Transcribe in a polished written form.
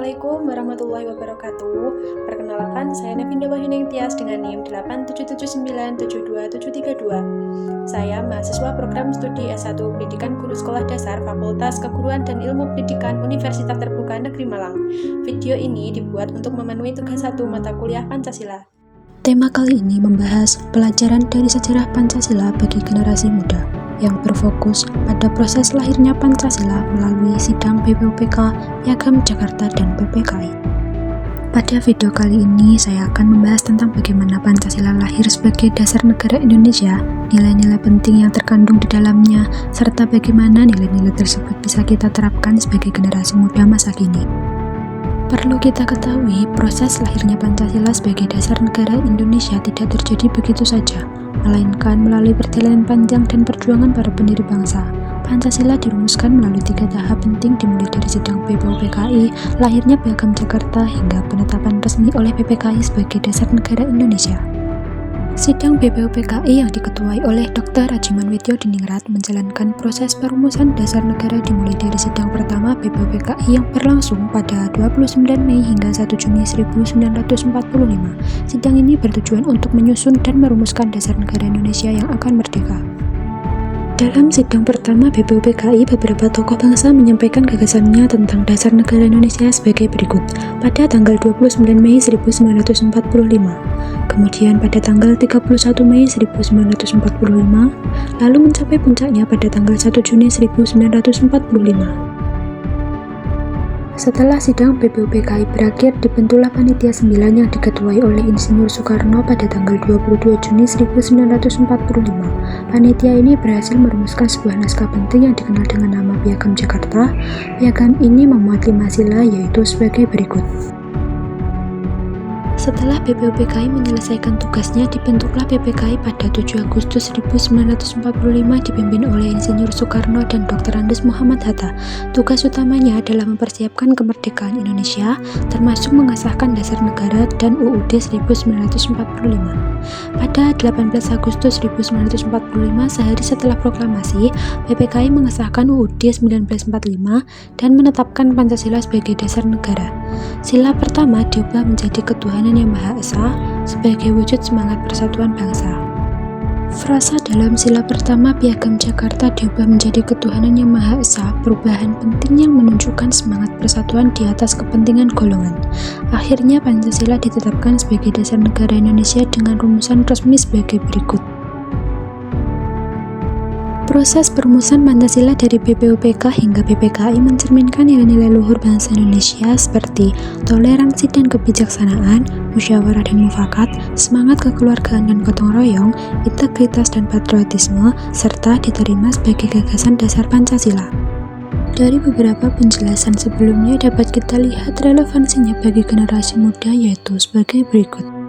Assalamualaikum warahmatullahi wabarakatuh. Perkenalkan, saya Nevinda Wahyuning Tias dengan NIM 877972732. Saya mahasiswa program studi S1 Pendidikan Guru Sekolah Dasar Fakultas Keguruan dan Ilmu Pendidikan Universitas Terbuka Negeri Malang. Video ini dibuat untuk memenuhi tugas 1 mata kuliah Pancasila. Tema kali ini membahas pelajaran dari sejarah Pancasila bagi generasi muda yang berfokus pada proses lahirnya Pancasila melalui sidang BPUPK, Piagam Jakarta, dan PPKI. Pada video kali ini, saya akan membahas tentang bagaimana Pancasila lahir sebagai dasar negara Indonesia, nilai-nilai penting yang terkandung di dalamnya, serta bagaimana nilai-nilai tersebut bisa kita terapkan sebagai generasi muda masa kini. Perlu kita ketahui, proses lahirnya Pancasila sebagai dasar negara Indonesia tidak terjadi begitu saja, melainkan melalui perjalanan panjang dan perjuangan para pendiri bangsa. Pancasila dirumuskan melalui 3 tahap penting dimulai dari sidang BPUPKI, lahirnya Piagam Jakarta, hingga penetapan resmi oleh PPKI sebagai dasar negara Indonesia. Sidang BPUPKI yang diketuai oleh Dr. Rajiman Widyodiningrat menjalankan proses perumusan dasar negara dimulai dari sidang pertama BPUPKI yang berlangsung pada 29 Mei hingga 1 Juni 1945. Sidang ini bertujuan untuk menyusun dan merumuskan dasar negara Indonesia yang akan merdeka. Dalam sidang pertama BPUPKI, beberapa tokoh bangsa menyampaikan gagasannya tentang dasar negara Indonesia sebagai berikut. Pada tanggal 29 Mei 1945, kemudian pada tanggal 31 Mei 1945, lalu mencapai puncaknya pada tanggal 1 Juni 1945. Setelah sidang BPUPKI berakhir, dibentuklah Panitia 9 yang diketuai oleh Insinyur Soekarno pada tanggal 22 Juni 1945. Panitia ini berhasil merumuskan sebuah naskah penting yang dikenal dengan nama Piagam Jakarta. Piagam ini memuat 5 sila, yaitu sebagai berikut. Setelah BPUPKI menyelesaikan tugasnya, dibentuklah PPKI pada 7 Agustus 1945 dipimpin oleh Insinyur Soekarno dan Dr. Andes Muhammad Hatta. Tugas utamanya adalah mempersiapkan kemerdekaan Indonesia, termasuk mengesahkan dasar negara dan UUD 1945. Pada 18 Agustus 1945, sehari setelah proklamasi, PPKI mengesahkan UUD 1945 dan menetapkan Pancasila sebagai dasar negara. Sila pertama diubah menjadi ketuhanan yang Maha Esa sebagai wujud semangat persatuan bangsa. Frasa dalam sila pertama Piagam Jakarta diubah menjadi ketuhanan yang Maha Esa, perubahan penting yang menunjukkan semangat persatuan di atas kepentingan golongan. Akhirnya Pancasila ditetapkan sebagai dasar negara Indonesia dengan rumusan resmi sebagai berikut. Proses perumusan Pancasila dari BPUPK hingga PPKI mencerminkan nilai-nilai luhur bangsa Indonesia seperti toleransi dan kebijaksanaan, musyawarah dan mufakat, semangat kekeluargaan dan gotong royong, integritas dan patriotisme, serta diterima sebagai gagasan dasar Pancasila. Dari beberapa penjelasan sebelumnya dapat kita lihat relevansinya bagi generasi muda, yaitu sebagai berikut.